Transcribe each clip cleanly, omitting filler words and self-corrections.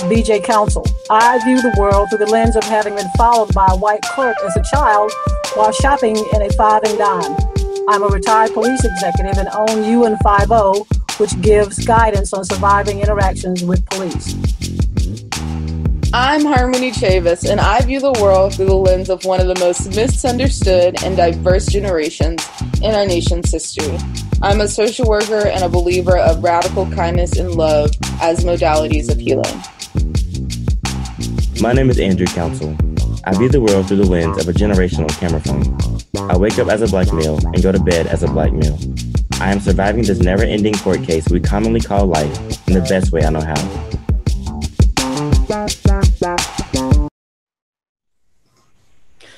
BJ Counsel. I view the world through the lens of having been followed by a white clerk as a child while shopping in a five and dime. I'm a retired police executive and own UN50, which gives guidance on surviving interactions with police. I'm Harmony Chavis, and I view the world through the lens of one of the most misunderstood and diverse generations in our nation's history. I'm a social worker and a believer of radical kindness and love as modalities of healing. My name is Andrew Counsel. I view the world through the lens of a generational camera phone. I wake up as a black male and go to bed as a black male. I am surviving this never-ending court case we commonly call life in the best way I know how.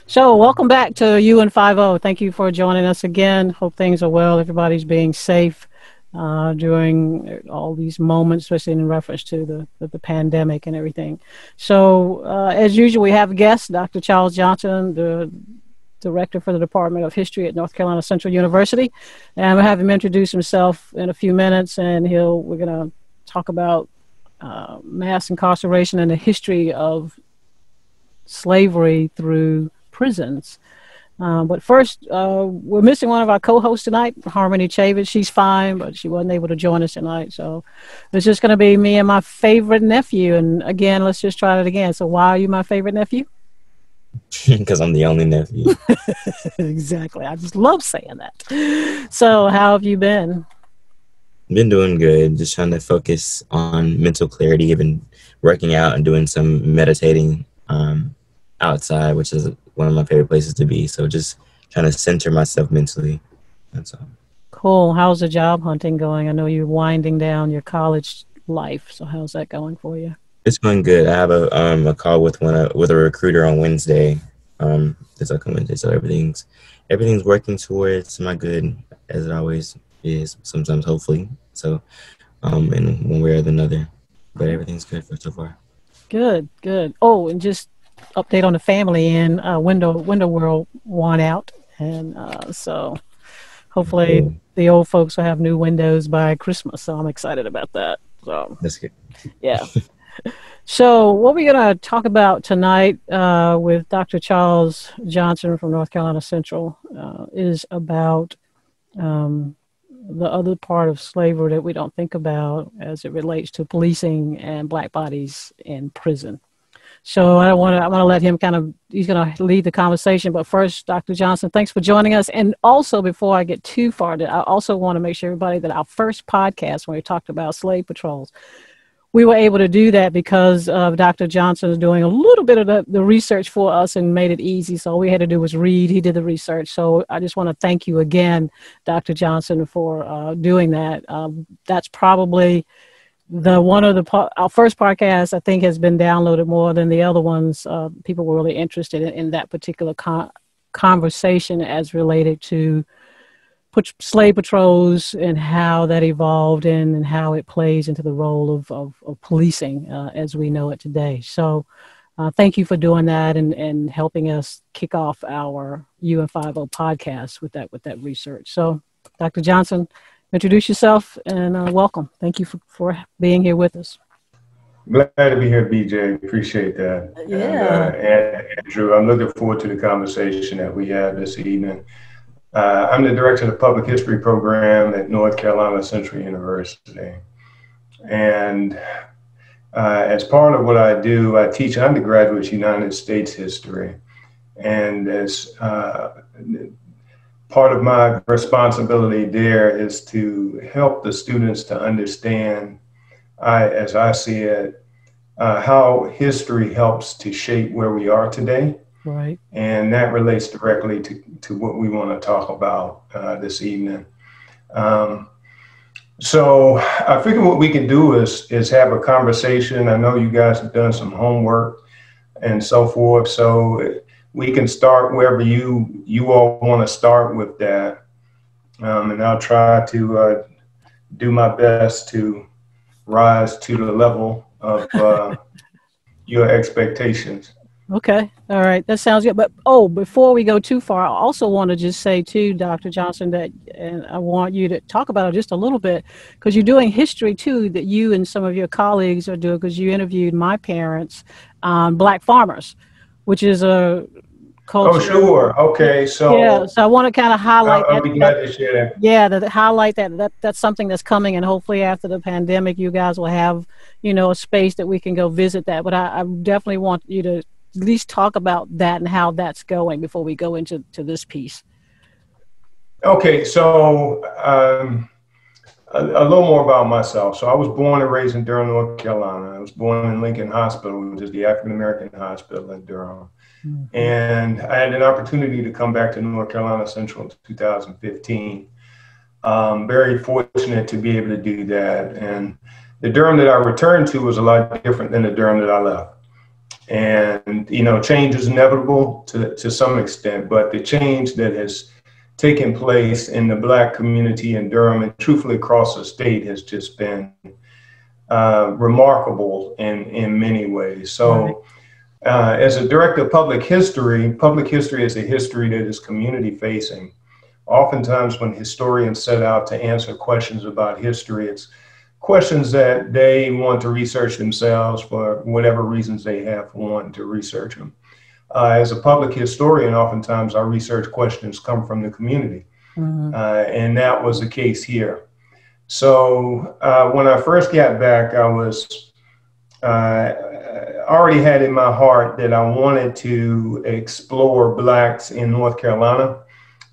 So welcome back to UN50. Thank you for joining us again. Hope things are well. Everybody's being safe during all these moments, especially in reference to the pandemic and everything. So as usual, we have a guest, Dr. Charles Johnson, the director for the Department of History at North Carolina Central University. And we'll have him introduce himself in a few minutes, and we're going to talk about mass incarceration and the history of slavery through prisons. But first, we're missing one of our co-hosts tonight, Harmony Chavis. She's fine, but she wasn't able to join us tonight. So it's just going to be me and my favorite nephew. And again, let's just try it again. So why are you my favorite nephew? Because I'm the only nephew. Exactly. I just love saying that. So how have you been? Been doing good. Just trying to focus on mental clarity. I've been working out and doing some meditating outside, which is one of my favorite places to be. So just trying to center myself mentally. That's all. Cool. How's the job hunting going? I know you're winding down your college life. So how's that going for you? It's going good. I have a call with a recruiter on Wednesday. This upcoming Wednesday. So everything's working towards my good, as it always is. Sometimes, hopefully. So, in one way or another, but everything's good so far. Good. Oh, and just update on the family and window world won out, and so hopefully the old folks will have new windows by Christmas. So I'm excited about that. So that's good. Yeah. So what we're going to talk about tonight with Dr. Charles Johnson from North Carolina Central is about the other part of slavery that we don't think about as it relates to policing and black bodies in prison. So I want to let him he's going to lead the conversation. But first, Dr. Johnson, thanks for joining us. And also, before I get too far, I also want to make sure everybody that our first podcast, when we talked about slave patrols, we were able to do that because of Dr. Johnson doing a little bit of the research for us and made it easy. So all we had to do was read. He did the research. So I just want to thank you again, Dr. Johnson, for doing that. That's probably our first podcast, I think, has been downloaded more than the other ones. People were really interested in that particular conversation as related to slave patrols and how that evolved and how it plays into the role of policing as we know it today. So thank you for doing that and helping us kick off our UN50 podcast with that research. So Dr. Johnson, introduce yourself and welcome. Thank you for being here with us. Glad to be here, BJ. Appreciate that. Yeah. And Andrew, I'm looking forward to the conversation that we have this evening. I'm the director of the Public History Program at North Carolina Central University. And as part of what I do, I teach undergraduates United States history. And as part of my responsibility there is to help the students to understand, as I see it, how history helps to shape where we are today. Right. And that relates directly to what we want to talk about this evening. So I figure what we can do is have a conversation. I know you guys have done some homework and so forth. So we can start wherever you all want to start with that. And I'll try to do my best to rise to the level of your expectations. Okay. All right. That sounds good. But before we go too far, I also want to just say too, Dr. Johnson, that and I want you to talk about it just a little bit because you're doing history too that you and some of your colleagues are doing because you interviewed my parents on Black farmers, which is a Oh, culture. sure. Okay. Yeah. So I want to kind of highlight I'll that. be glad to share that. Yeah, to highlight that's something that's coming, and hopefully after the pandemic, you guys will have, a space that we can go visit that. But I definitely want you to at least talk about that and how that's going before we go into this piece. Okay. So, a little more about myself. So I was born and raised in Durham, North Carolina. I was born in Lincoln Hospital, which is the African American hospital in Durham. Mm-hmm. And I had an opportunity to come back to North Carolina Central in 2015. Very fortunate to be able to do that. And the Durham that I returned to was a lot different than the Durham that I left. And, change is inevitable to some extent, but the change that has taken place in the Black community in Durham and truthfully across the state has just been remarkable in many ways. So as a director of public history is a history that is community facing. Oftentimes when historians set out to answer questions about history, it's questions that they want to research themselves for whatever reasons they have for wanting to research them. As a public historian, oftentimes our research questions come from the community. Mm-hmm. And that was the case here. So when I first got back, I was already had in my heart that I wanted to explore Blacks in North Carolina,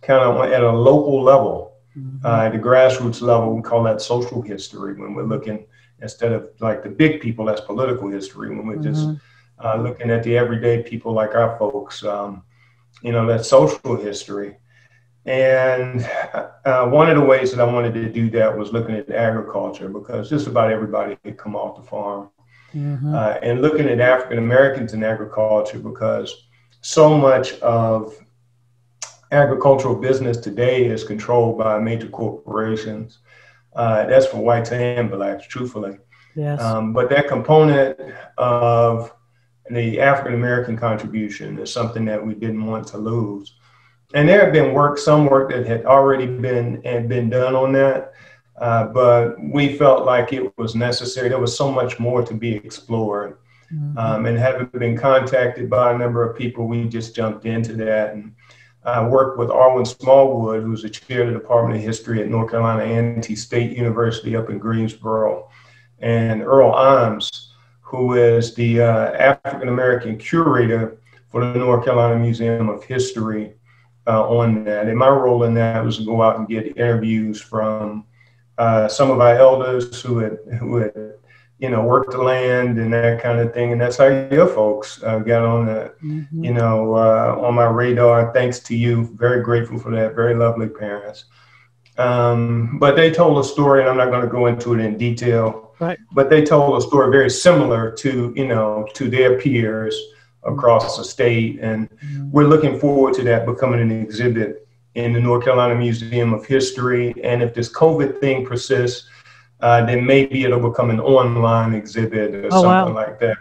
kind of at a local level, the grassroots level. We call that social history when we're looking, instead of like the big people, that's political history, when we're just looking at the everyday people like our folks, that's social history. And one of the ways that I wanted to do that was looking at agriculture, because just about everybody could come off the farm. And looking at African Americans in agriculture, because so much of agricultural business today is controlled by major corporations. That's for whites and Blacks, truthfully. Yes. But that component of the African American contribution is something that we didn't want to lose. And there had been some work that had already been done on that. But we felt like it was necessary. There was so much more to be explored. And having been contacted by a number of people, we just jumped into that. And I worked with Arwen Smallwood, who's the chair of the Department of History at North Carolina A&T State University up in Greensboro, and Earl Imes, who is the African American curator for the North Carolina Museum of History on that. And my role in that was to go out and get interviews from some of our elders who had worked the land and that kind of thing. And that's how your folks got on that, on my radar. Thanks to you. Very grateful for that. Very lovely parents. But they told a story, and I'm not going to go into it in detail, right. But they told a story very similar to their peers across the state. And we're looking forward to that becoming an exhibit in the North Carolina Museum of History. And if this COVID thing persists, then maybe it'll become an online exhibit or something like that.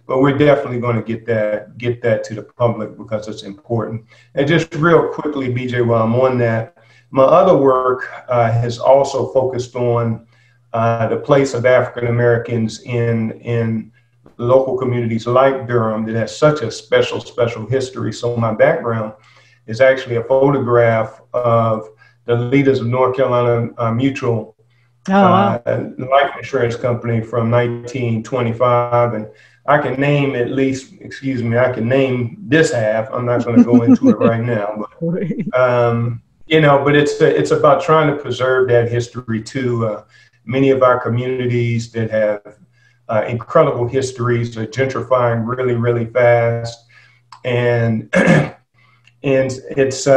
But we're definitely going to get that to the public because it's important. And just real quickly, BJ, while I'm on that, my other work has also focused on the place of African Americans in local communities like Durham that has such a special history. So my background is actually a photograph of the leaders of North Carolina Mutual life insurance company from 1925. And I can name I can name this half. I'm not going to go into it right now, but but it's about trying to preserve that history too. Many of our communities that have incredible histories are gentrifying really, really fast. And it's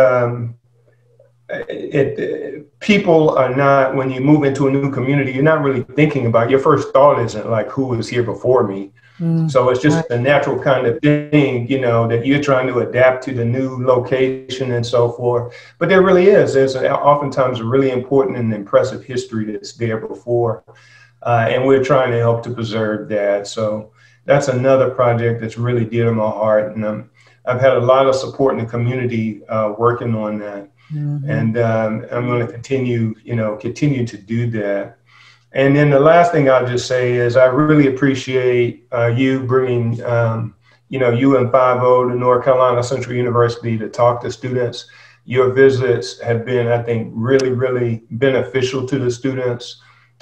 people are not, when you move into a new community, you're not really thinking about, your first thought isn't like, who was here before me? So it's just a natural kind of thing, that you're trying to adapt to the new location and so forth. But there really is. There's oftentimes a really important and impressive history that's there before. And we're trying to help to preserve that. So that's another project that's really dear to my heart. And I've had a lot of support in the community working on that. Mm-hmm. And I'm going to continue to do that. And then the last thing I'll just say is I really appreciate you bringing, UM50 to North Carolina Central University to talk to students. Your visits have been, I think, really, really beneficial to the students.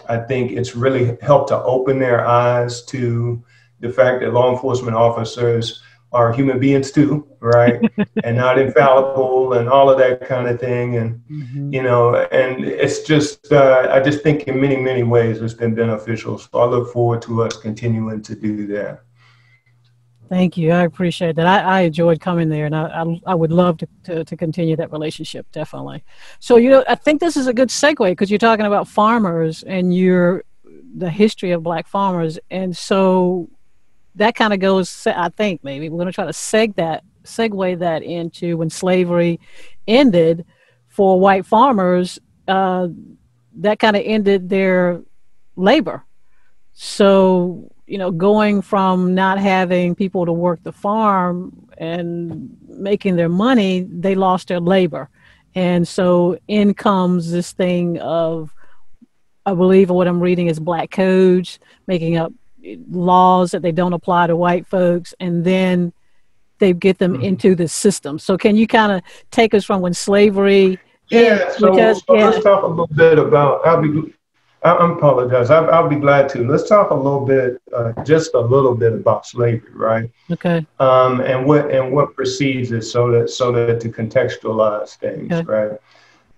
I think it's really helped to open their eyes to the fact that law enforcement officers are human beings too, right? And not infallible and all of that kind of thing. And, and it's just, I just think in many, many ways it's been beneficial. So I look forward to us continuing to do that. Thank you. I appreciate that. I enjoyed coming there, and I would love to continue that relationship, definitely. So, I think this is a good segue because you're talking about farmers and the history of Black farmers. And so that kind of goes, I think maybe we're going to try to segue that into when slavery ended for white farmers, that kind of ended their labor. So, going from not having people to work the farm and making their money, they lost their labor. And so in comes this thing of, I believe what I'm reading is black codes, making up laws that they don't apply to white folks, and then they get them into the system. So can you kind of take us from when slavery let's talk a little bit about, I apologize, I'll be glad to. Let's talk a little bit, just a little bit about slavery, right? Okay. And what precedes it, so that to contextualize things, okay. Right?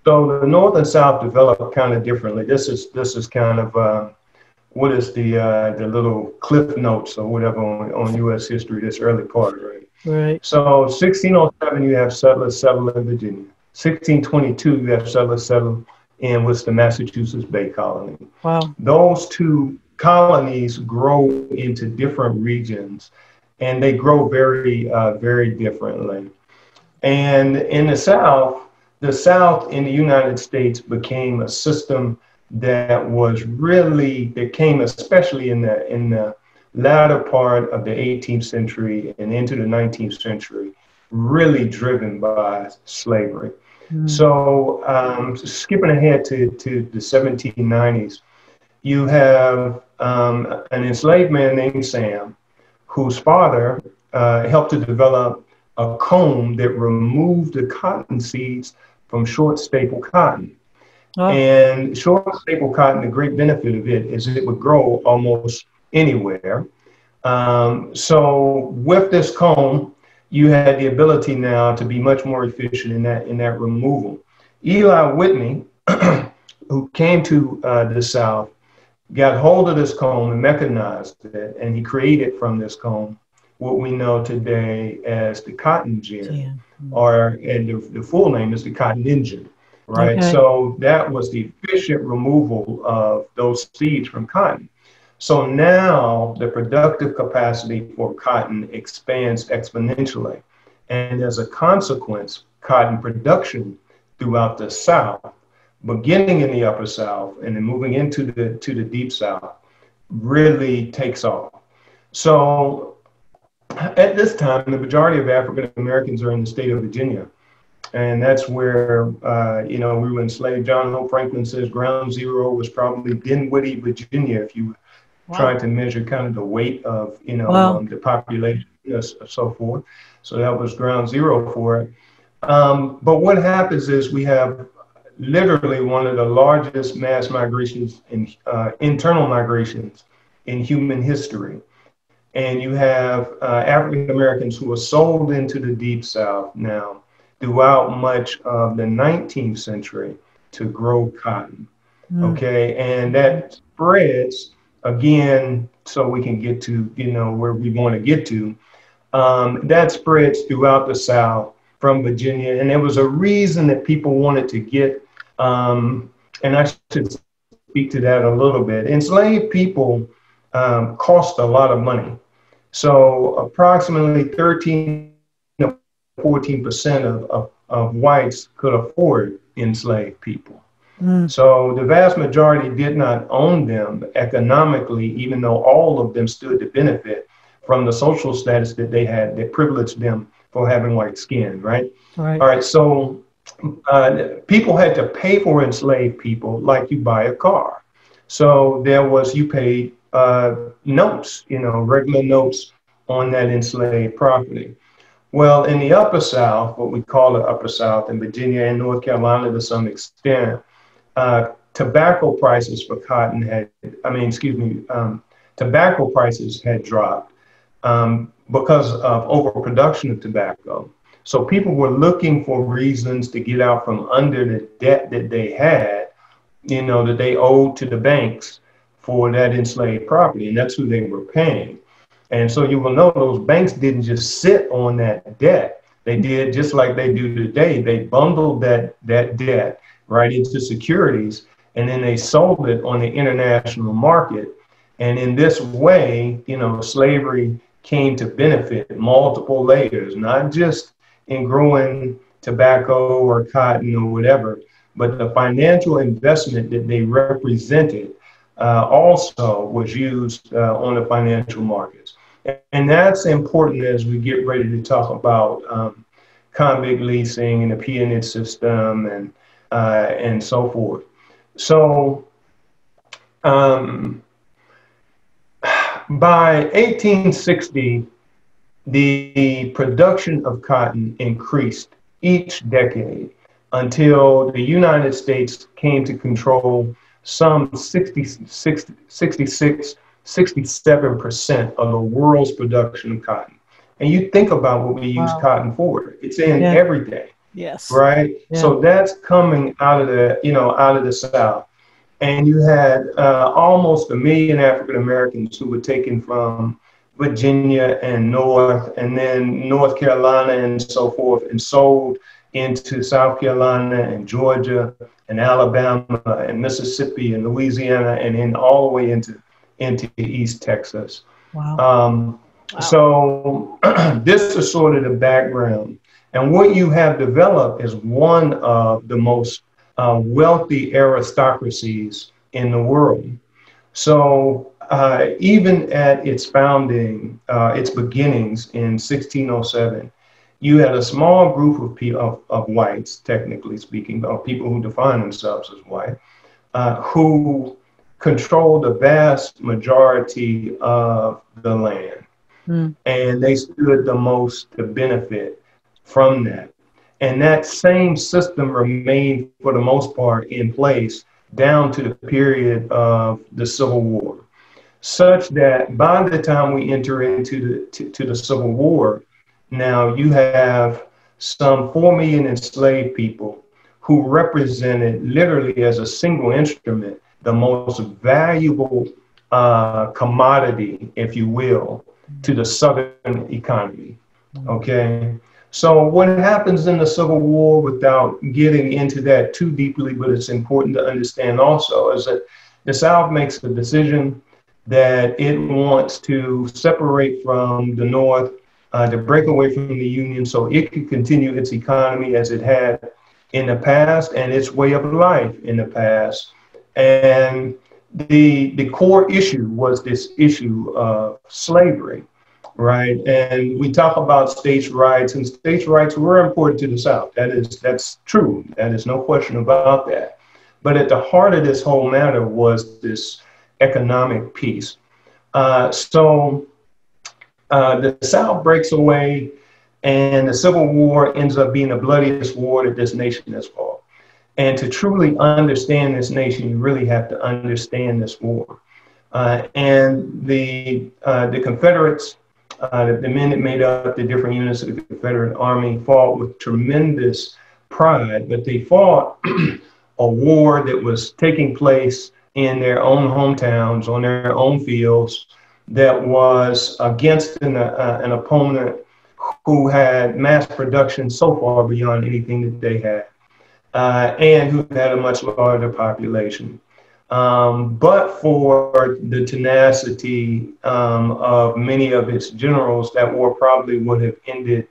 So the North and South developed kind of differently. This is kind of what is the little cliff notes or whatever on U.S. history, this early part, right? Right. So 1607, you have settlers settle in Virginia. 1622, you have settlers settle in what's the Massachusetts Bay Colony. Wow. Those two colonies grow into different regions, and they grow very, very differently. And in the South in the United States became a system that came especially in the latter part of the 18th century and into the 19th century, really driven by slavery. Mm. So skipping ahead to the 1790s, you have an enslaved man named Sam, whose father helped to develop a comb that removed the cotton seeds from short staple cotton. Oh. And short staple cotton, the great benefit of it is it would grow almost anywhere. So with this comb, you had the ability now to be much more efficient in that removal. Eli Whitney, who came to the South, got hold of this comb and mechanized it, and he created from this comb what we know today as the cotton gin, and the full name is the cotton engine, right? Okay. So that was the efficient removal of those seeds from cotton. So now the productive capacity for cotton expands exponentially. And as a consequence, cotton production throughout the South, beginning in the Upper South and then moving into the Deep South, really takes off. So at this time, the majority of African Americans are in the state of Virginia. And that's where, we were enslaved. John Hope Franklin says ground zero was probably Dinwiddie, Virginia, if you trying to measure kind of the weight of, the population and so forth. So that was ground zero for it. But what happens is we have literally one of the largest mass migrations in internal migrations in human history. And you have African Americans who are sold into the Deep South now throughout much of the 19th century to grow cotton. Okay, and that spreads again, so we can get to, where we want to get to. That spreads throughout the South from Virginia. And there was a reason that people wanted to get, and I should speak to that a little bit. Enslaved people cost a lot of money. So approximately 13 to 14% of whites could afford enslaved people. So the vast majority did not own them economically, even though all of them stood to benefit from the social status that they had that privileged them for having white skin, right? Right. All right, so people had to pay for enslaved people like you buy a car. So you paid notes, regular notes on that enslaved property. Well, in the Upper South, what we call the Upper South, in Virginia and North Carolina to some extent, tobacco prices for cotton tobacco prices had dropped because of overproduction of tobacco. So people were looking for reasons to get out from under the debt that they had, that they owed to the banks for that enslaved property, and that's who they were paying. And so you will know those banks didn't just sit on that debt. They did just like they do today. They bundled that debt right into securities, and then they sold it on the international market. And in this way, slavery came to benefit multiple layers, not just in growing tobacco or cotton or whatever, but the financial investment that they represented also was used on the financial markets. And that's important as we get ready to talk about convict leasing and the peonage system and so forth. So by 1860, the production of cotton increased each decade until the United States came to control some 67% of the world's production of cotton. And you think about what we use cotton for. It's in everything. Yes. Right? Yeah. So that's coming out of the South. And you had almost 1 million African Americans who were taken from Virginia and then North Carolina and so forth, and sold into South Carolina and Georgia and Alabama and Mississippi and Louisiana, and then all the way into East Texas. Wow. So this is sort of the background. And what you have developed is one of the most wealthy aristocracies in the world. So even at its founding, its beginnings in 1607, you had a small group of whites, technically speaking, of people who define themselves as white, who controlled the vast majority of the land. And they stood the most to benefit from that. And that same system remained, for the most part, in place down to the period of the Civil War, such that by the time we enter into the Civil War, now you have some 4 million enslaved people who represented, literally as a single instrument, the most valuable commodity, if you will, to the Southern economy. Okay. So what happens in the Civil War, without getting into that too deeply, but it's important to understand also, is that the South makes a decision that it wants to separate from the North, to break away from the Union so it could continue its economy as it had in the past and its way of life in the past. And the core issue was this issue of slavery. Right. And we talk about states' rights, and states' rights were important to the South. That's true. That is no question about that. But at the heart of this whole matter was this economic piece. So the South breaks away, and the Civil War ends up being the bloodiest war that this nation has fought. And to truly understand this nation, you really have to understand this war. And the Confederates, the men that made up the different units of the Confederate Army, fought with tremendous pride, but they fought a war that was taking place in their own hometowns, on their own fields, that was against an opponent who had mass production so far beyond anything that they had, and who had a much larger population. But for the tenacity of many of its generals, that war probably would have ended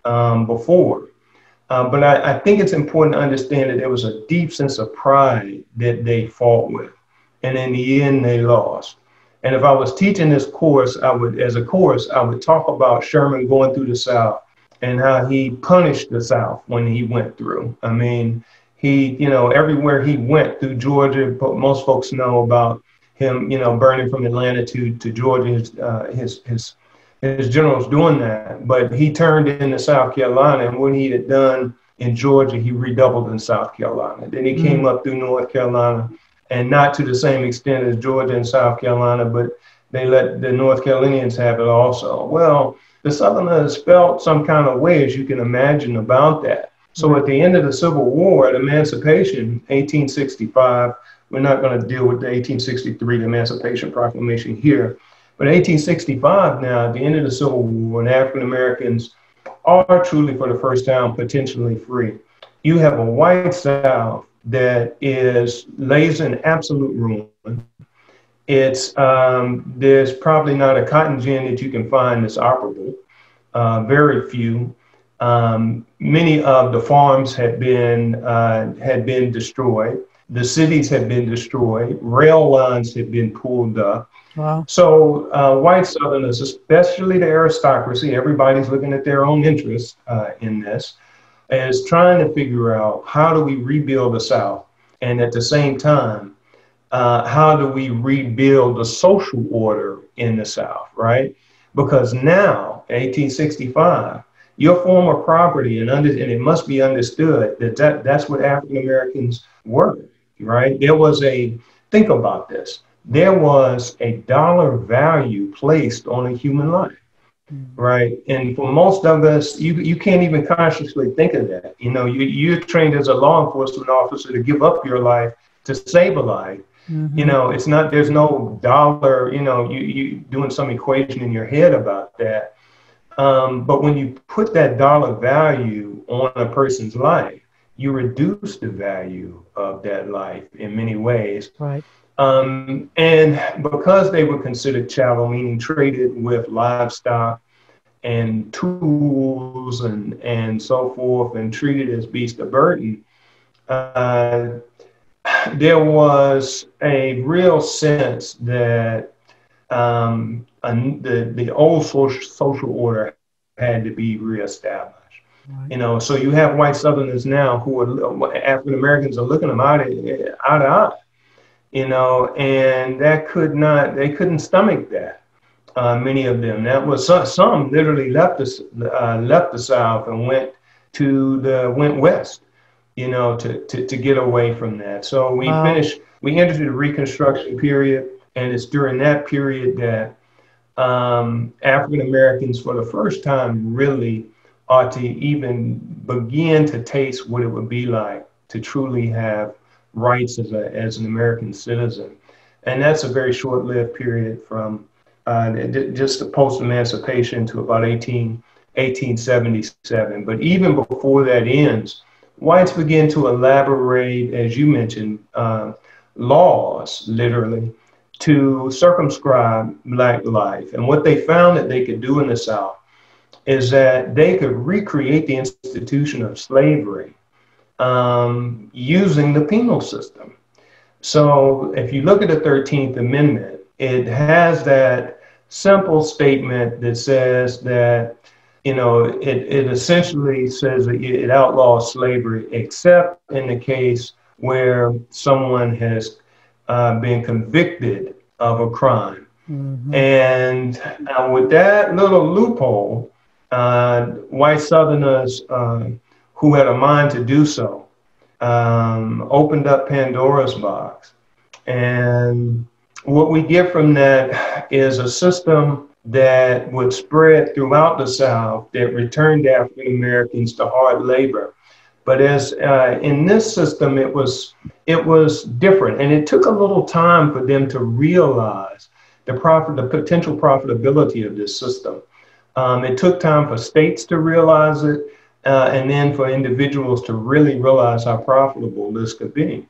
before. But I think it's important to understand that there was a deep sense of pride that they fought with. And in the end, they lost. And if I was teaching this course, I would talk about Sherman going through the South and how he punished the South when he went through. I mean, he, everywhere he went through Georgia, most folks know about him, burning from Atlanta to Georgia, his generals doing that. But he turned into South Carolina, and what he had done in Georgia, he redoubled in South Carolina. Then he came up through North Carolina, and not to the same extent as Georgia and South Carolina, but they let the North Carolinians have it also. Well, the Southerners felt some kind of way, as you can imagine, about that. So at the end of the Civil War, at Emancipation, 1865, we're not going to deal with the 1863, the Emancipation Proclamation here, but 1865 now, at the end of the Civil War, and African Americans are truly, for the first time, potentially free. You have a white South that lays in absolute ruin. It's there's probably not a cotton gin that you can find that's operable. Very few. Many of the farms had been destroyed. The cities had been destroyed. Rail lines had been pulled up. Wow. So white Southerners, especially the aristocracy, everybody's looking at their own interests in this, is trying to figure out how do we rebuild the South, and at the same time, how do we rebuild the social order in the South, right? Because now, 1865, your former property, and it must be understood that that's what African Americans were, right? Think about this. There was a dollar value placed on a human life, right? And for most of us, you can't even consciously think of that. You're trained as a law enforcement officer to give up your life to save a life. It's not, there's no dollar, you doing some equation in your head about that. But when you put that dollar value on a person's life, you reduce the value of that life in many ways. Right. And because they were considered chattel, meaning traded with livestock and tools and so forth, and treated as beasts of burden, there was a real sense that the old social order had to be reestablished. Right. So you have white Southerners now who are African Americans are looking them eye to eye. And they couldn't stomach that. Many of them. That was some literally left the South and went west, to get away from that. So we entered the Reconstruction period, and it's during that period that African Americans, for the first time, really ought to even begin to taste what it would be like to truly have rights as an American citizen. And that's a very short-lived period from just the post-emancipation to about 1877. But even before that ends, whites begin to elaborate, as you mentioned, laws, literally, to circumscribe Black life. And what they found that they could do in the South is that they could recreate the institution of slavery using the penal system. So if you look at the 13th Amendment, it has that simple statement that says that, it essentially says that it outlaws slavery, except in the case where someone has been convicted of a crime. And with that little loophole, white Southerners who had a mind to do so opened up Pandora's box. And what we get from that is a system that would spread throughout the South that returned African Americans to hard labor. But as in this system, it was different, and it took a little time for them to realize the potential profitability of this system. It took time for states to realize it, and then for individuals to really realize how profitable this could be.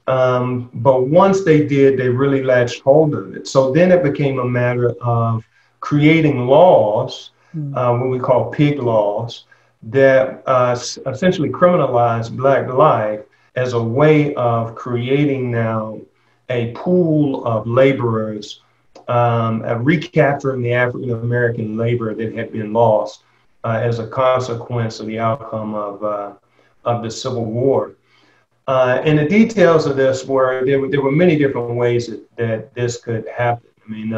But once they did, they really latched hold of it. So then it became a matter of creating laws, what we call pig laws, that essentially criminalize Black life as a way of creating now a pool of laborers recapturing the African American labor that had been lost as a consequence of the outcome of the Civil War. And the details of this were there were many different ways that this could happen. I mean,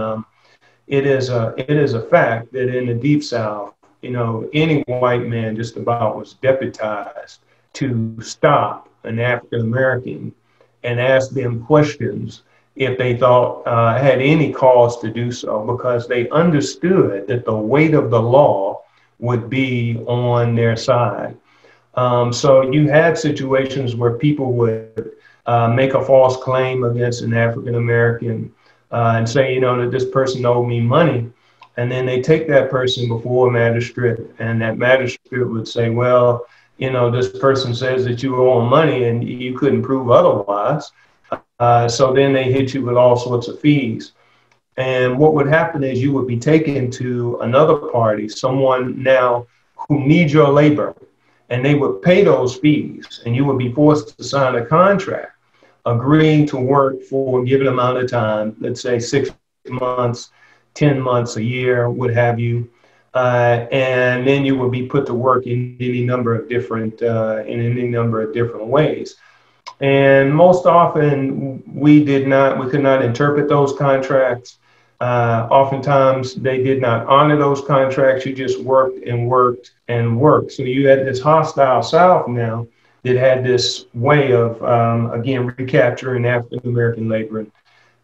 it is a fact that in the Deep South, any white man just about was deputized to stop an African American and ask them questions if they thought had any cause to do so, because they understood that the weight of the law would be on their side. So you had situations where people would make a false claim against an African American and say, that this person owed me money. And then they take that person before a magistrate, and that magistrate would say, well, this person says that you owe him money and you couldn't prove otherwise. So then they hit you with all sorts of fees. And what would happen is you would be taken to another party, someone now who needs your labor, and they would pay those fees, and you would be forced to sign a contract agreeing to work for a given amount of time, let's say 6 months, 10 months, a year, what have you. And then you would be put to work in any number of different ways. And most often we could not interpret those contracts. Oftentimes they did not honor those contracts. You just worked and worked and worked. So you had this hostile South now that had this way of, again, recapturing African American labor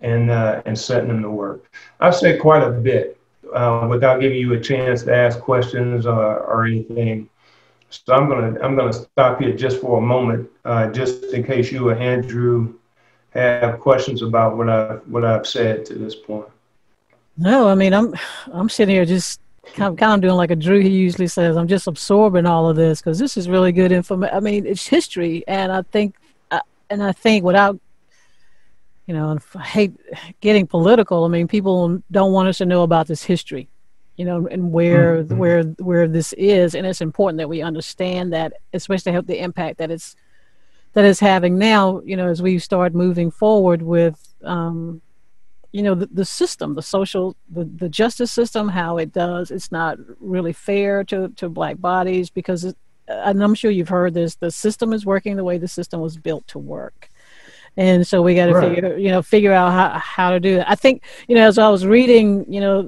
and setting them to work. I've said quite a bit without giving you a chance to ask questions or anything. So I'm gonna stop here just for a moment, just in case you or Andrew have questions about what I've said to this point. No, I mean I'm sitting here just kind of doing like a Drew he usually says. I'm just absorbing all of this because this is really good information. I mean, it's history, and I think without, and I hate getting political. I mean, people don't want us to know about this history, and where this is, and it's important that we understand that, especially help the impact that it's having now. As we start moving forward with, the system, the social, the justice system, how it does. It's not really fair to Black bodies because, and I'm sure you've heard this. The system is working the way the system was built to work. And so we got to figure out how to do that. I think, as I was reading,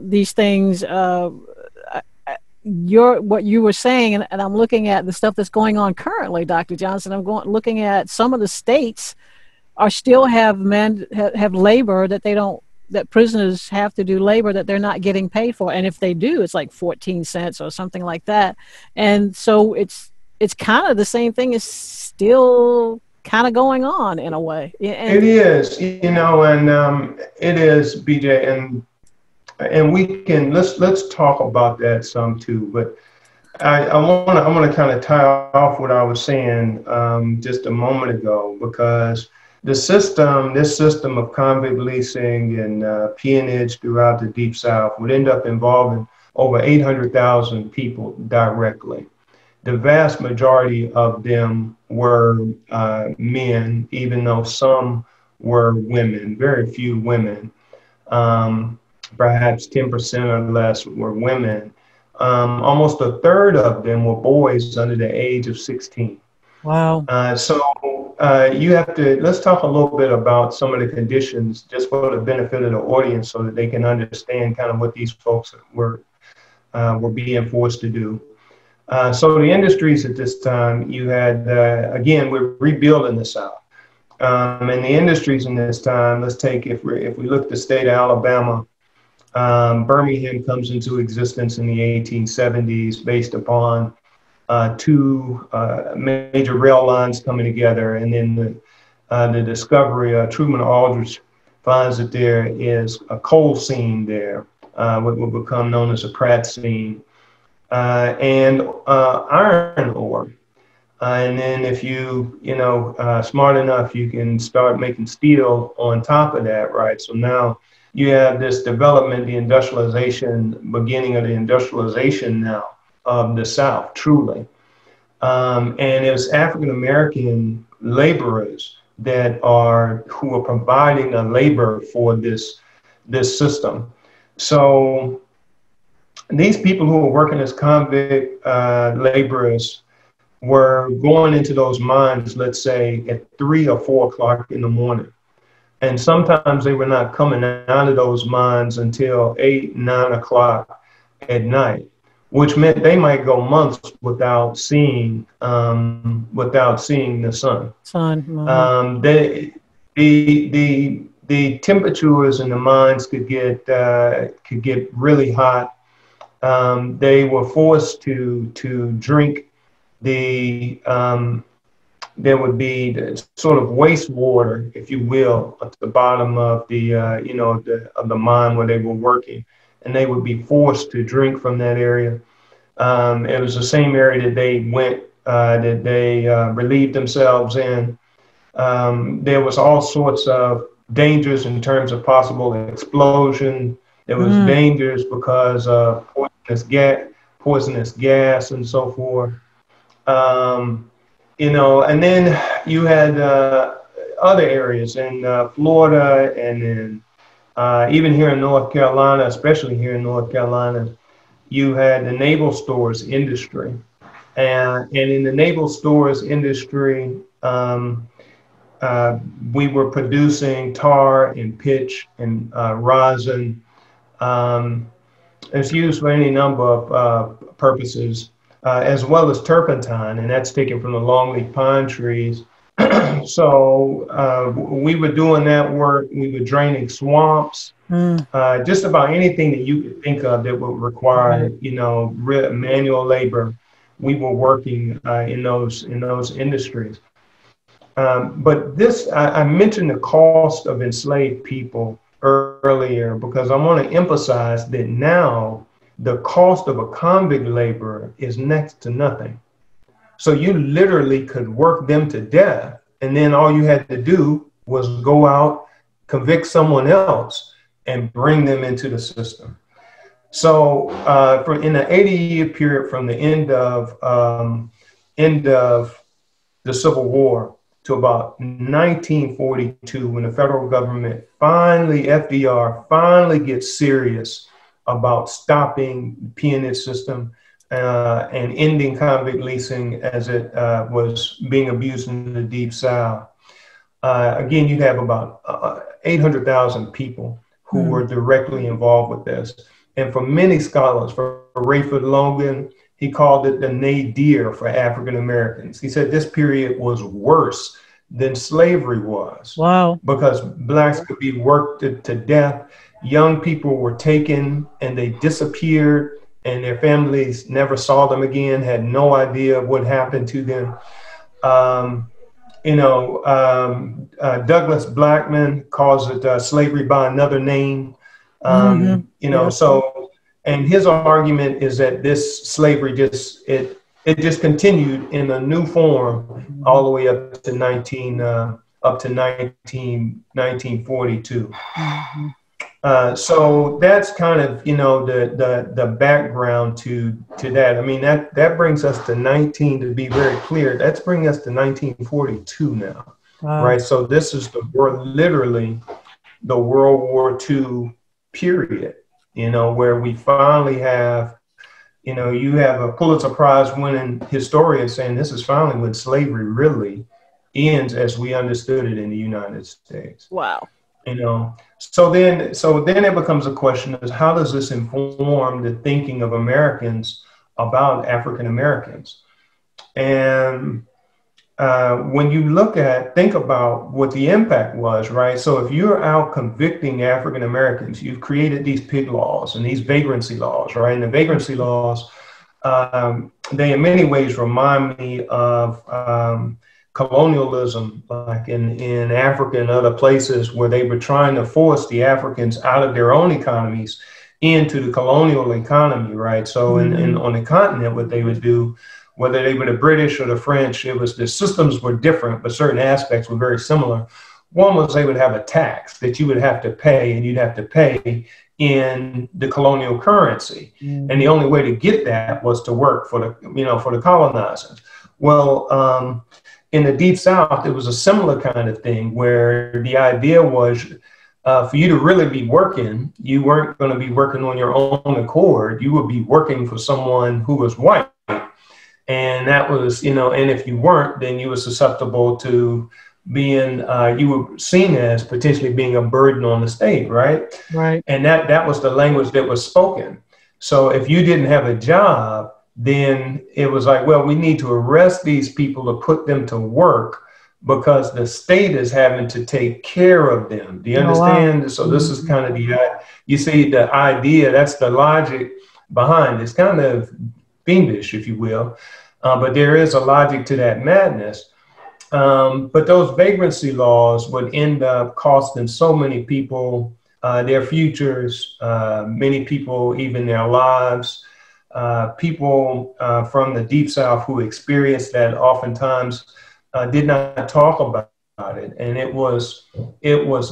these things, what you were saying, and I'm looking at the stuff that's going on currently, Dr. Johnson. Looking at some of the states are still have labor that prisoners have to do labor that they're not getting paid for. And if they do, it's like 14 cents or something like that. And so it's kind of the same thing is still kind of going on in a way. It is, and it is, BJ, and we can let's talk about that some too. But I want to kind of tie off what I was saying just a moment ago, because this system of convict leasing and peonage throughout the Deep South would end up involving over 800,000 people directly. The vast majority of them were men, even though some were women, very few women. Perhaps 10% or less were women. Almost a third of them were boys under the age of 16. Wow. You have to, let's talk a little bit about some of the conditions just for the benefit of the audience so that they can understand kind of what these folks were being forced to do. So the industries at this time, you had, again, we're rebuilding the South. And the industries in this time, let's take, if we look at the state of Alabama, Birmingham comes into existence in the 1870s based upon two major rail lines coming together, and then the discovery, Truman Aldrich finds that there is a coal seam there, what will become known as a Pratt seam, and iron ore. And then if you smart enough, you can start making steel on top of that, right? So now you have this development, the industrialization, beginning of the industrialization now of the South, truly. And it was African-American laborers who are providing the labor for this this system. So these people who were working as convict laborers were going into those mines, let's say at 3 or 4 o'clock in the morning. And sometimes they were not coming out of those mines until 8, 9 o'clock at night, which meant they might go months without seeing the sun. The temperatures in the mines could get really hot. They were forced to drink there would be the sort of wastewater, if you will, at the bottom of the mine where they were working, and they would be forced to drink from that area. It was the same area that they relieved themselves in. There was all sorts of dangers in terms of possible explosion. There was dangers because of poisonous gas and so forth. And then you had other areas in Florida and in even here in North Carolina, especially here in North Carolina, you had the naval stores industry. And in the naval stores industry, we were producing tar and pitch and rosin. It's used for any number of purposes. As well as turpentine, and that's taken from the longleaf pine trees. So we were doing that work. We were draining swamps, just about anything that you could think of that would require, manual labor. We were working in those industries. But I mentioned the cost of enslaved people earlier because I want to emphasize that now the cost of a convict laborer is next to nothing. So you literally could work them to death, and then all you had to do was go out, convict someone else, and bring them into the system. So in the 80-year period from the end of the Civil War to about 1942, when the federal government FDR finally gets serious about stopping the peonage system and ending convict leasing as it was being abused in the Deep South. Again, you have about 800,000 people who were directly involved with this. And for many scholars, for Rayford Logan, he called it the nadir for African Americans. He said this period was worse than slavery was. Wow. Because blacks could be worked to death. Young people were taken and they disappeared, and their families never saw them again, had no idea what happened to them. Douglas Blackman calls it slavery by another name. So, and his argument is that this slavery just continued in a new form all the way up to 1942. So that's kind of, the background to that. I mean, that brings us to to be very clear, that's bringing us to 1942 now, right? So this is literally the World War II period, where we finally have, you have a Pulitzer Prize winning historian saying this is finally when slavery really ends as we understood it in the United States. Wow. So then it becomes a question is how does this inform the thinking of Americans about African Americans? And when you think about what the impact was, right? So if you're out convicting African Americans, you've created these pig laws and these vagrancy laws, right? And the vagrancy laws, they in many ways remind me of colonialism, like in Africa and other places where they were trying to force the Africans out of their own economies into the colonial economy, right? So on the continent, what they would do, whether they were the British or the French, the systems were different, but certain aspects were very similar. One was they would have a tax that you would have to pay, and you'd have to pay in the colonial currency. And the only way to get that was to work for the colonizers. Well, in the Deep South, it was a similar kind of thing where the idea was for you to really be working, you weren't going to be working on your own accord. You would be working for someone who was white. And that was, and if you weren't, then you were susceptible to being, you were seen as potentially being a burden on the state, right? Right. And that was the language that was spoken. So if you didn't have a job, then it was like, well, we need to arrest these people to put them to work because the state is having to take care of them. Do you understand? Oh, wow. So this is kind of you see the idea, that's the logic behind it. It's kind of fiendish, if you will, but there is a logic to that madness. But those vagrancy laws would end up costing so many people their futures, many people even their lives. People from the Deep South who experienced that oftentimes did not talk about it. And it was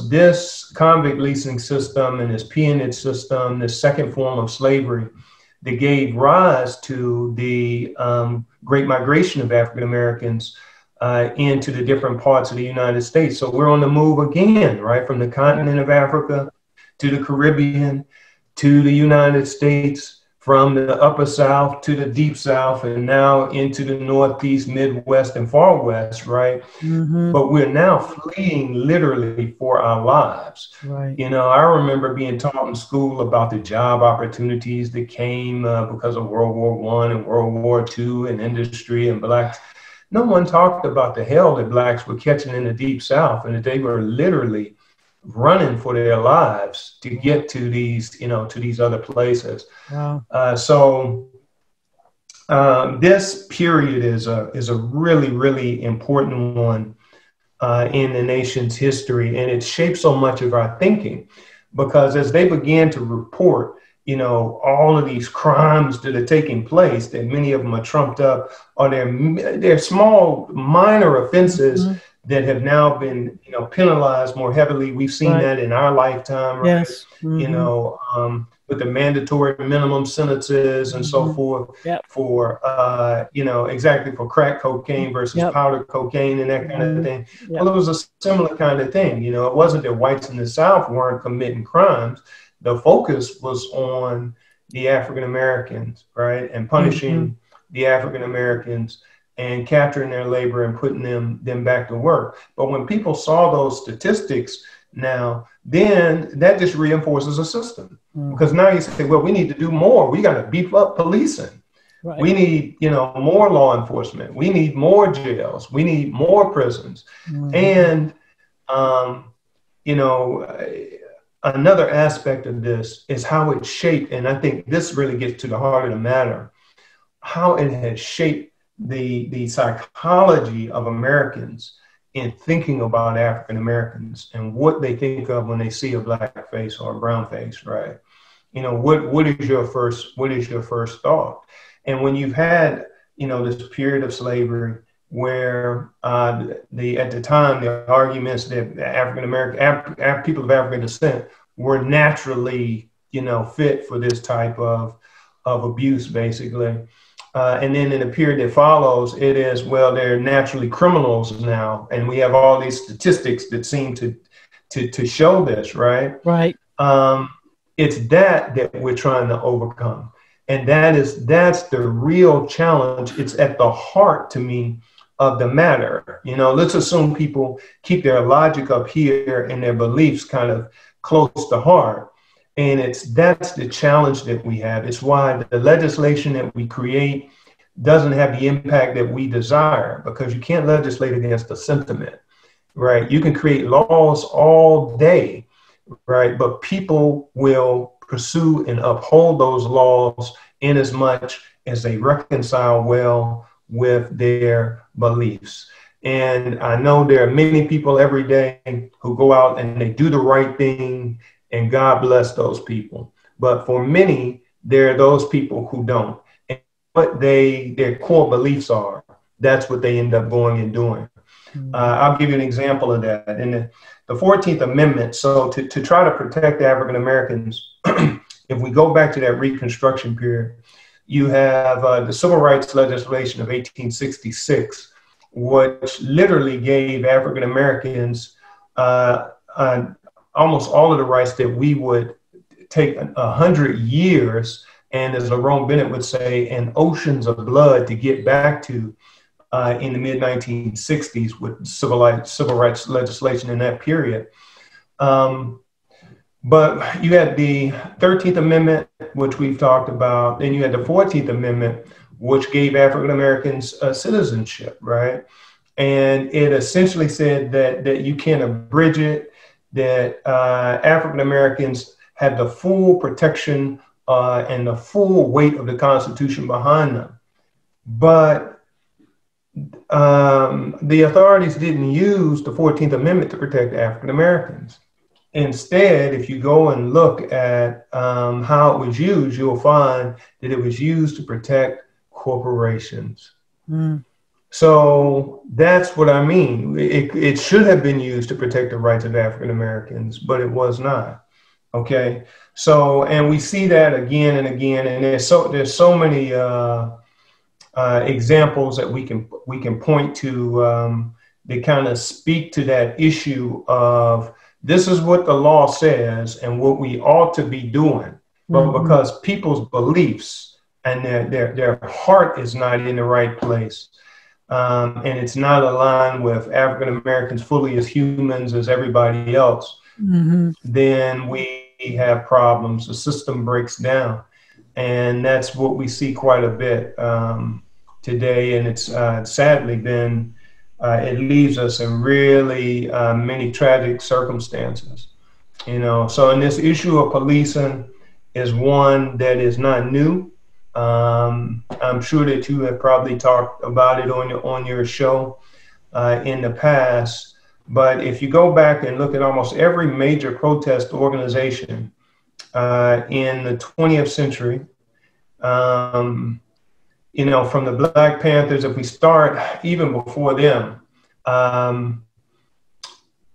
this convict leasing system and this peonage system, this second form of slavery, that gave rise to the great migration of African Americans into the different parts of the United States. So we're on the move again, right? From the continent of Africa to the Caribbean, to the United States, from the upper South to the deep South, and now into the Northeast, Midwest, and Far West, right? Mm-hmm. But we're now fleeing literally for our lives. Right. I remember being taught in school about the job opportunities that came because of World War I and World War II and industry and blacks. No one talked about the hell that blacks were catching in the deep South, and that they were literally running for their lives to get to these, to these other places. Wow. So this period is a really, really important one in the nation's history, and it shaped so much of our thinking, because as they began to report, all of these crimes that are taking place, that many of them are trumped up, or they're small, minor offenses. Mm-hmm. That have now been, penalized more heavily. We've seen that in our lifetime, right? Yes. Mm-hmm. With the mandatory minimum sentences and so forth. Yep. For, exactly for crack cocaine versus powder cocaine and that kind of thing. Yep. Well, it was a similar kind of thing. It wasn't that whites in the South weren't committing crimes. The focus was on the African Americans, right? And punishing the African Americans and capturing their labor and putting them back to work. But when people saw those statistics now, then that just reinforces a system. Because now you say, well, we need to do more. We got to beef up policing. Right. We need, more law enforcement. We need more jails. We need more prisons. And, another aspect of this is how it shaped, and I think this really gets to the heart of the matter, how it has shaped the psychology of Americans in thinking about African Americans and what they think of when they see a black face or a brown face, right? What is your first thought? And when you've had, this period of slavery where at the time the arguments that African American people of African descent were naturally, fit for this type of abuse, basically. And then in the period that follows, it is, well, they're naturally criminals now. And we have all these statistics that seem to show this, right? Right. It's that we're trying to overcome. And that's the real challenge. It's at the heart, to me, of the matter. Let's assume people keep their logic up here and their beliefs kind of close to heart. And that's the challenge that we have. It's why the legislation that we create doesn't have the impact that we desire, because you can't legislate against a sentiment, right? You can create laws all day, right? But people will pursue and uphold those laws in as much as they reconcile well with their beliefs. And I know there are many people every day who go out and they do the right thing, and God bless those people. But for many, there are those people who don't. And what their core beliefs are, that's what they end up going and doing. I'll give you an example of that. In the 14th Amendment, so to try to protect African Americans, if we go back to that Reconstruction period, you have the Civil Rights legislation of 1866, which literally gave African Americans almost all of the rights that we would take 100 years, and as Lerone Bennett would say, and oceans of blood to get back to in the mid-1960s with civil rights legislation in that period. But you had the 13th Amendment, which we've talked about. Then you had the 14th Amendment, which gave African Americans citizenship, right? And it essentially said that you can't abridge it, that African Americans had the full protection and the full weight of the Constitution behind them. But the authorities didn't use the 14th Amendment to protect African Americans. Instead, if you go and look at how it was used, you'll find that it was used to protect corporations. Mm. So that's what I mean. It should have been used to protect the rights of African Americans, but it was not. Okay. So, and we see that again and again, and there's so many examples that we can point to that kind of speak to that issue of this is what the law says and what we ought to be doing, but because people's beliefs and their heart is not in the right place, and it's not aligned with African Americans fully as humans as everybody else, then we have problems. The system breaks down, and that's what we see quite a bit today. And it's sadly been. It leaves us in really many tragic circumstances, So in this issue of policing is one that is not new. I'm sure that you have probably talked about it on your show in the past. But if you go back and look at almost every major protest organization in the 20th century, from the Black Panthers, if we start even before them,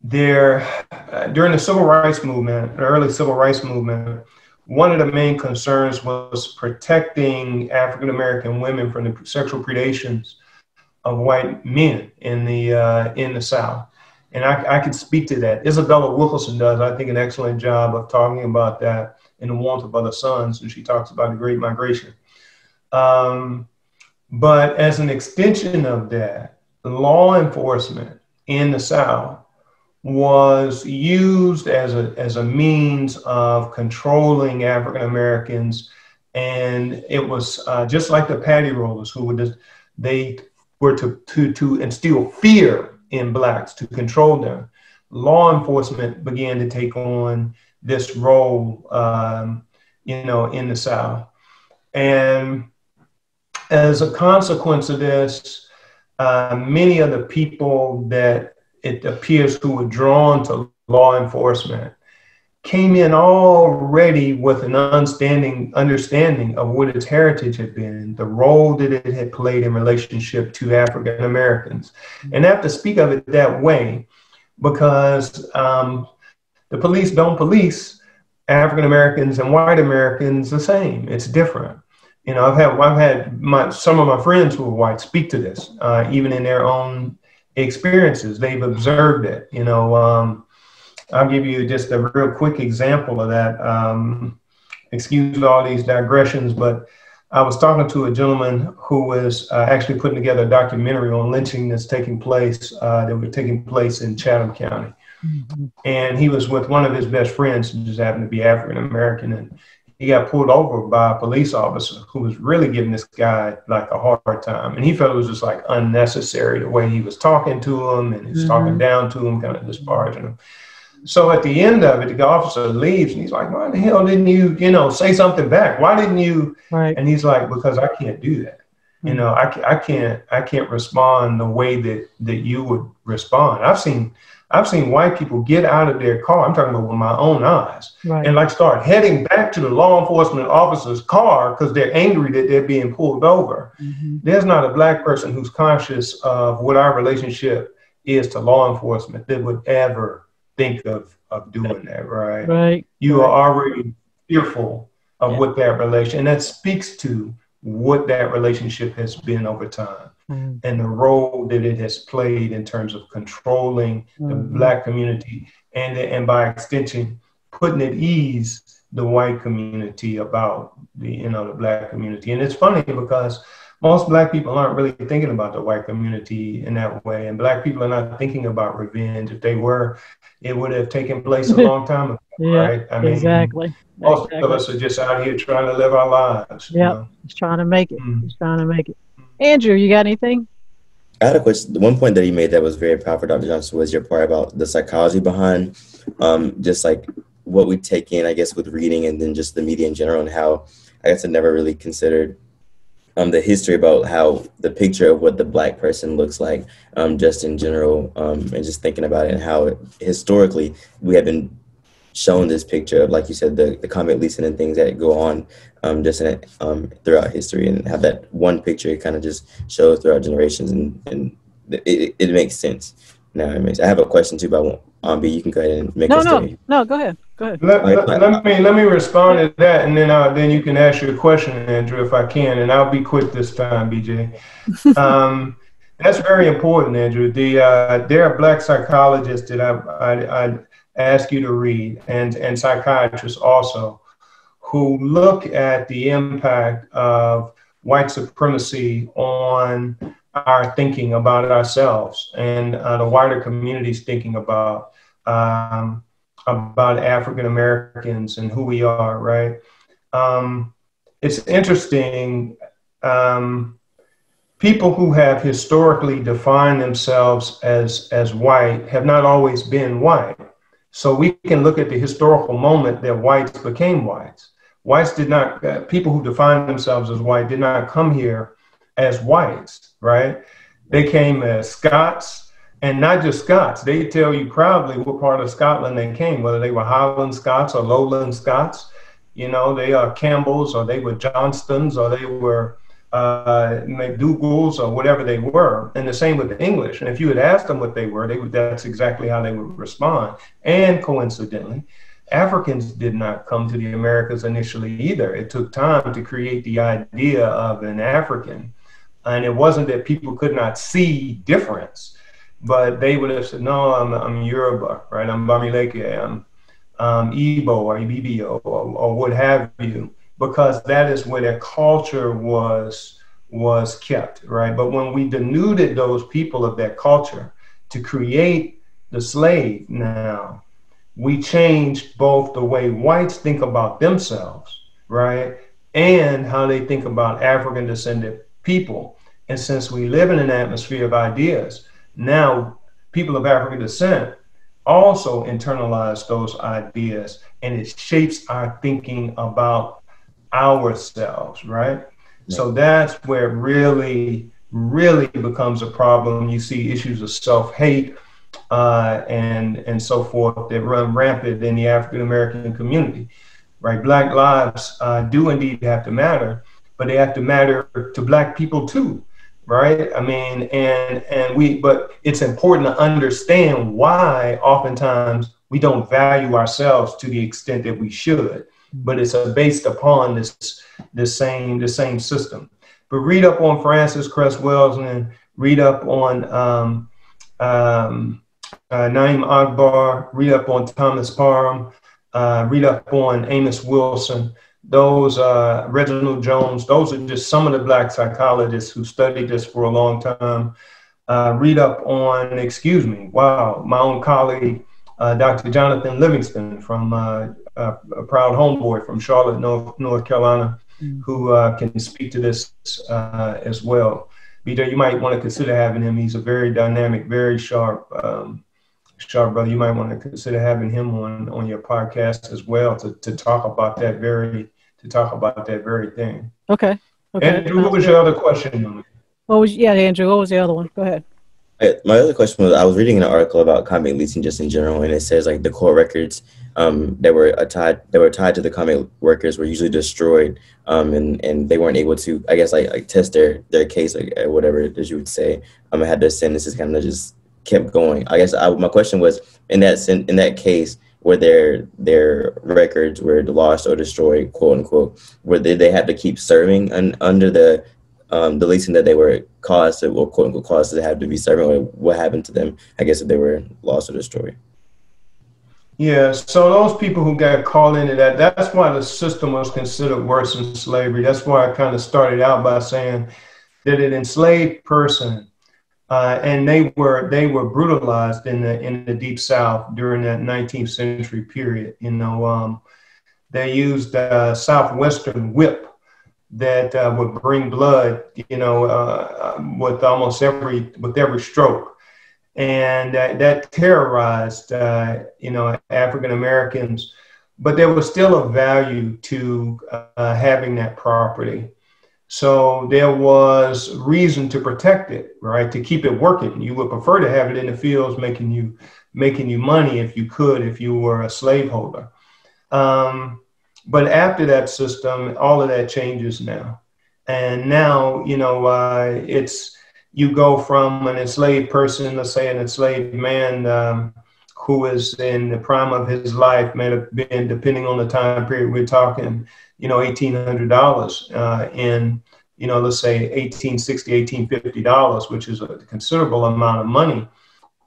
during the civil rights movement, the early civil rights movement, one of the main concerns was protecting African American women from the sexual predations of white men in the South. And I could speak to that. Isabella Wilkerson does, I think, an excellent job of talking about that in The Warmth of Other Suns, and she talks about the Great Migration. But as an extension of that, law enforcement in the South was used as a means of controlling African Americans, and it was just like the patty rollers, they were to instill fear in blacks to control them. Law enforcement began to take on this role, in the South, and as a consequence of this, many of the people that it appears who were drawn to law enforcement came in already with an understanding of what its heritage had been, the role that it had played in relationship to African Americans. And I have to speak of it that way because the police don't police African Americans and white Americans the same. It's different. I've had some of my friends who are white speak to this, even in their own experiences. They've observed it. I'll give you just a real quick example of that. Excuse all these digressions, but I was talking to a gentleman who was actually putting together a documentary on lynching that were taking place in Chatham County. Mm-hmm. And he was with one of his best friends who just happened to be African American, and he got pulled over by a police officer who was really giving this guy like a hard time. And he felt it was just like unnecessary the way he was talking to him, and he was talking down to him, kind of disparaging him. So at the end of it, the officer leaves and he's like, why the hell didn't you, say something back? Why didn't you? Right. And he's like, because I can't do that. I can't respond the way that you would respond. I've seen white people get out of their car. I'm talking about with my own eyes, right, and like start heading back to the law enforcement officer's car because they're angry that they're being pulled over. Mm-hmm. There's not a black person who's conscious of what our relationship is to law enforcement that would ever think of doing that, right? Right. You are already fearful of what that relation, and that speaks to what that relationship has been over time. and the role that it has played in terms of controlling the Black community and by extension, putting at ease the white community about the Black community. And it's funny because most Black people aren't really thinking about the white community in that way. And Black people are not thinking about revenge. If they were, it would have taken place a long time ago, right? I mean, exactly. Most of us are just out here trying to live our lives. Yeah, just trying to make it. Just trying to make it. Andrew, you got anything? I had a question. The one point that he made that was very powerful, Dr. Johnson, was your part about the psychology behind just like what we take in, I guess, with reading and then just the media in general, and how I guess I never really considered the history about how the picture of what the Black person looks like just in general, and just thinking about it and how historically we have been shown this picture of, like you said, the convict leasing and things that go on just in throughout history, and have that one picture kind of just shows throughout generations, and it makes sense. Now it makes. I have a question too, but B, you can go ahead and make a statement. No, go ahead. Let me respond to that, and then you can ask your question, Andrew, if I can, and I'll be quick this time, BJ. That's very important, Andrew. There are Black psychologists that I ask you to read, and psychiatrists also, who look at the impact of white supremacy on our thinking about ourselves and the wider community's thinking about African Americans and who we are, right? It's interesting. People who have historically defined themselves as white have not always been white. So we can look at the historical moment that whites became whites. Whites did not, people who defined themselves as white did not come here as whites, right? They came as Scots, and not just Scots. They tell you proudly what part of Scotland they came, whether they were Highland Scots or Lowland Scots. You know, they are Campbells, or they were Johnstons, or they were McDougalls, or whatever they were. And the same with the English. And if you had asked them what they were, that's exactly how they would respond. And coincidentally, Africans did not come to the Americas initially either. It took time to create the idea of an African. And it wasn't that people could not see difference, but they would have said, no, I'm Yoruba, right? I'm Bamileke, I'm Igbo or Ibibio or what have you, because that is where their culture was kept, right? But when we denuded those people of that culture to create the slave now, we changed both the way whites think about themselves, right? And how they think about African descended people. And since we live in an atmosphere of ideas, now people of African descent also internalize those ideas, and it shapes our thinking about ourselves, right? Yeah. So that's where it really, really becomes a problem. You see issues of self-hate, and so forth that run rampant in the African American community, right? Black lives do indeed have to matter, but they have to matter to Black people too, right? I mean, but it's important to understand why oftentimes we don't value ourselves to the extent that we should, but it's based upon the same system. But read up on Francis Cress Welsing, read up on Naim Akbar, read up on Thomas Parham, read up on Amos Wilson, those Reginald Jones, those are just some of the Black psychologists who studied this for a long time. Read up on, my own colleague, Dr. Jonathan Livingston from a proud homeboy from Charlotte, North Carolina, who can speak to this as well. BJ, you might want to consider having him. He's a very dynamic, very sharp brother. You might want to consider having him on your podcast as well to talk about that very thing. Okay. Andrew, what was your other question? Andrew, what was the other one? Go ahead. My other question was, I was reading an article about convict leasing just in general, and it says like the court records that were tied to the convict workers were usually destroyed, and they weren't able to, I guess, like test their case, like whatever it is you would say. Had their sentences kind of just kept going. I guess my question was, in that case, where their records were lost or destroyed, quote unquote, where they had to keep serving under the the leasing that they were caused to, or quote unquote caused to have to be serving, or what happened to them, I guess, if they were lost or destroyed. Yeah, so those people who got caught into that, that's why the system was considered worse than slavery. That's why I kind of started out by saying that an enslaved person, and they were brutalized in the Deep South during that 19th century period. They used Southwestern whip that would bring blood, with every stroke. And that terrorized, African Americans, but there was still a value to having that property. So there was reason to protect it, right? To keep it working. You would prefer to have it in the fields, making you money if you could, if you were a slaveholder. But after that system, all of that changes now. And now, you go from an enslaved person, let's say an enslaved man who is in the prime of his life, may have been, depending on the time period we're talking, $1,800 in, let's say 1860, $1,850, which is a considerable amount of money.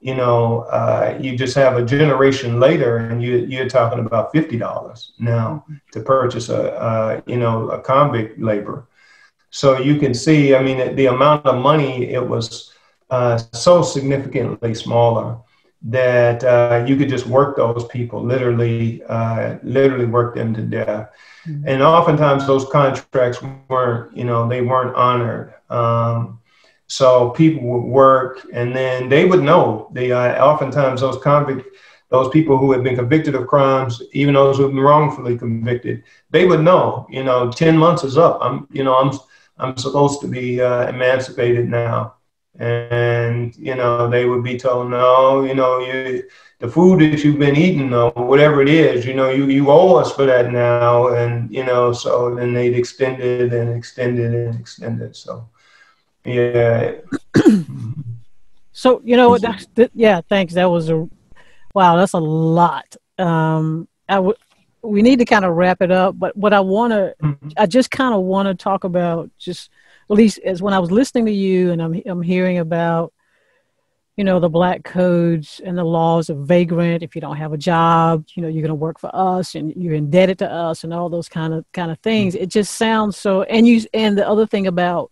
You just have a generation later and you're talking about $50 now to purchase a convict labor. So you can see, I mean, the amount of money, it was so significantly smaller that you could just work those people, literally work them to death. Mm-hmm. And oftentimes those contracts weren't honored. So people would work and then they would know. Oftentimes those people who had been convicted of crimes, even those who have been wrongfully convicted, they would know, 10 months is up. I'm supposed to be emancipated now. And, they would be told, no, the food that you've been eating or whatever it is, you owe us for that now. And, so then they'd extend it and extend it and extend it. So, yeah. So, yeah, thanks. That was that's a lot. We need to kind of wrap it up, but what I just kind of want to talk about, just at least as when I was listening to you and I'm hearing about, the black codes and the laws of vagrant. If you don't have a job, you're going to work for us and you're indebted to us and all those kind of things. It just sounds so, and the other thing about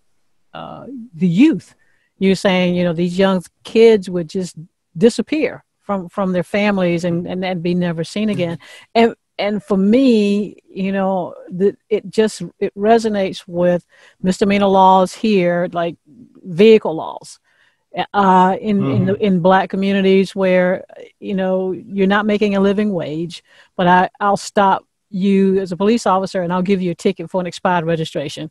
the youth, you're saying, these young kids would just disappear from their families and be never seen again. And for me, it resonates with misdemeanor laws here, like vehicle laws, in black communities where, you're not making a living wage, but I'll stop you as a police officer and I'll give you a ticket for an expired registration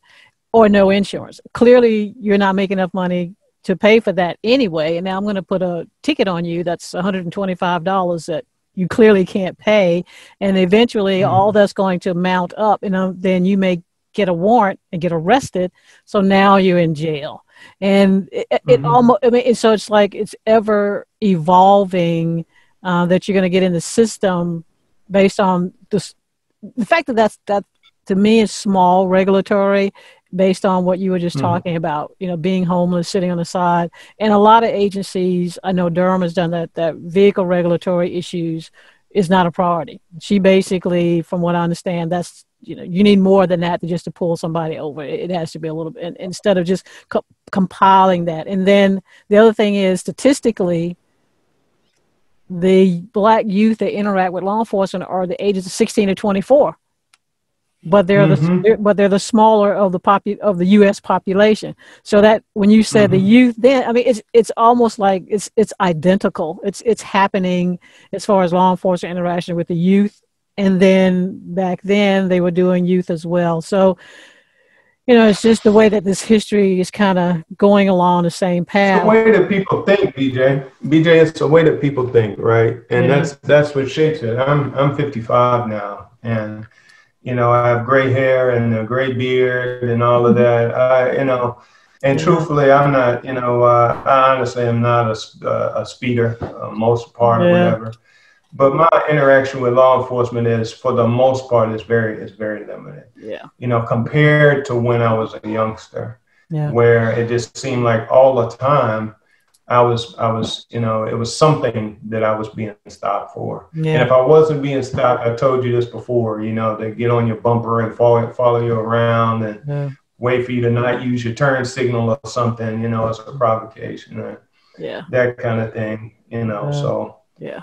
or no insurance. Clearly, you're not making enough money to pay for that anyway. And now I'm going to put a ticket on you that's $125 that you clearly can't pay, and eventually all that's going to mount up, then you may get a warrant and get arrested. So now you're in jail, and it almost, so it's like it's ever evolving that you're going to get in the system based on the fact that to me is small regulatory, based on what you were just talking about, being homeless, sitting on the side. And a lot of agencies, I know Durham has done that vehicle regulatory issues is not a priority. She basically, from what I understand, that's, you need more than that just to pull somebody over. It has to be a little bit, instead of just compiling that. And then the other thing is, statistically, the black youth that interact with law enforcement are the ages of 16 to 24. But they're the smaller of the U.S. population. So that when you said the youth, then it's almost like it's identical. It's happening as far as law enforcement interaction with the youth, and then back then they were doing youth as well. So it's just the way that this history is kind of going along the same path. It's the way that people think, BJ. It's the way that people think, right? And that's what shapes it. I'm 55 now, and I have gray hair and a gray beard and all of that. And truthfully, I'm not, I honestly am not a speeder, most part or whatever. But my interaction with law enforcement is, for the most part, is very limited. Yeah. Compared to when I was a youngster. where it just seemed like all the time I was, you know, it was something that I was being stopped for. And if I wasn't being stopped, I told you this before, you know, they get on your bumper and follow you around and wait for you to not use your turn signal or something, you know, as a provocation, or that kind of thing, you know. So yeah.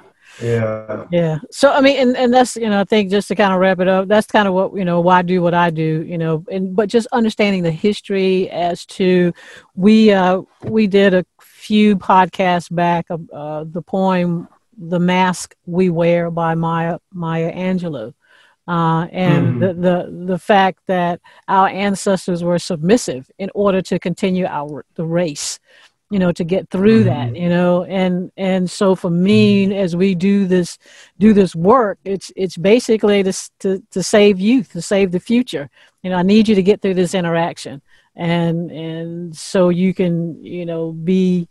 So I mean, and that's, you know, I think just to kind of wrap it up, that's kind of what, you know, why I do what I do, you know, but just understanding the history as to we did a few podcasts back of the poem "The Mask We Wear" by Maya Angelou, and the fact that our ancestors were submissive in order to continue the race, you know, to get through that, you know, and so for me, as we do this work, it's basically to save youth, to save the future. You know, I need you to get through this interaction, and so you can, you know, be,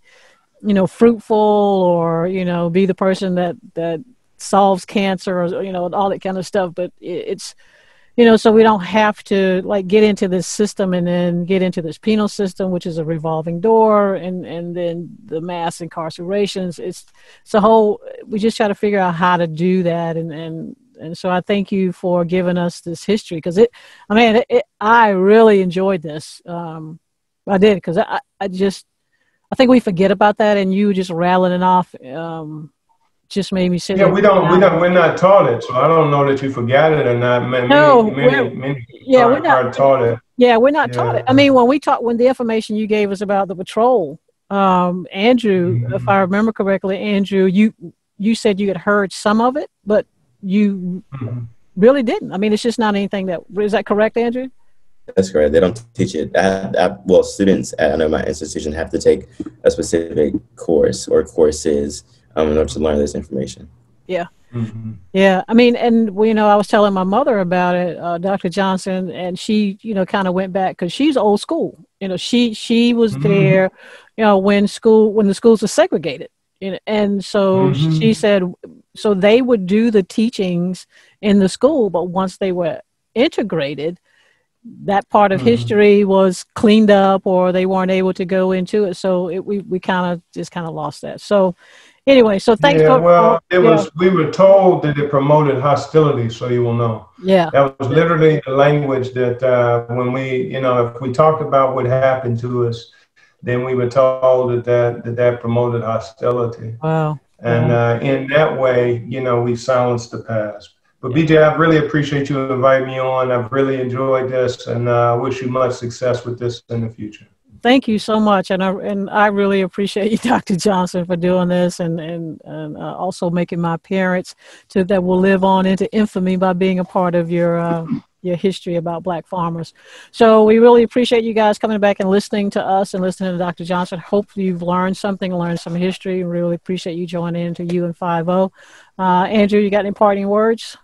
you know, fruitful, or, you know, be the person that solves cancer, or, you know, all that kind of stuff. But it's, you know, so we don't have to like get into this system and then get into this penal system, which is a revolving door, and then the mass incarcerations. It's a whole, we just try to figure out how to do that. And so I thank you for giving us this history, because I really enjoyed this. I did, because I think we forget about that, and you just rattling it off just made me sit. Yeah, we're not taught it, so I don't know that you forgot it or not. Many are taught it. Yeah, we're not taught it. I mean, when the information you gave us about the patrol, Andrew, if I remember correctly, Andrew, you said you had heard some of it, but you really didn't. I mean, it's just not anything is that correct, Andrew? That's correct. They don't teach it. Well, students at, I know my institution, have to take a specific course or courses in order to learn this information. Yeah. Yeah. I mean, and you know, I was telling my mother about it, Dr. Johnson, and she, you know, kind of went back, because she's old school. You know, she was there, you know, when the schools were segregated. You know, and so she said, so they would do the teachings in the school, but once they were integrated, that part of history was cleaned up, or they weren't able to go into it. So we kind of lost that. So anyway, so thanks. We were told that it promoted hostility, so you will know. Yeah. That was literally the language that when we, you know, if we talked about what happened to us, then we were told that promoted hostility. Wow. And in that way, you know, we silenced the past. But BJ, I really appreciate you inviting me on. I've really enjoyed this, and I wish you much success with this in the future. Thank you so much, and I really appreciate you, Dr. Johnson, for doing this, and also making my appearance that will live on into infamy by being a part of your history about Black farmers. So we really appreciate you guys coming back and listening to us and listening to Dr. Johnson. Hopefully you've learned something, learned some history. We really appreciate you joining into you and 5-0. Andrew, you got any parting words?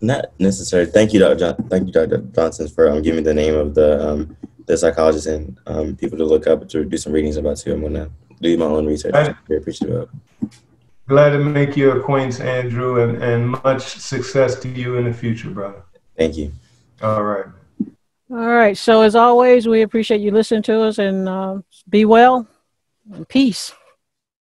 Not necessarily. Thank you, Dr. Johnson, for giving me the name of the psychologist and people to look up, to do some readings about too. I'm gonna do my own research. I'm very appreciative of. Glad to make your acquaintance, Andrew, and much success to you in the future, brother. Thank you. All right. All right. So as always, we appreciate you listening to us, and be well and peace.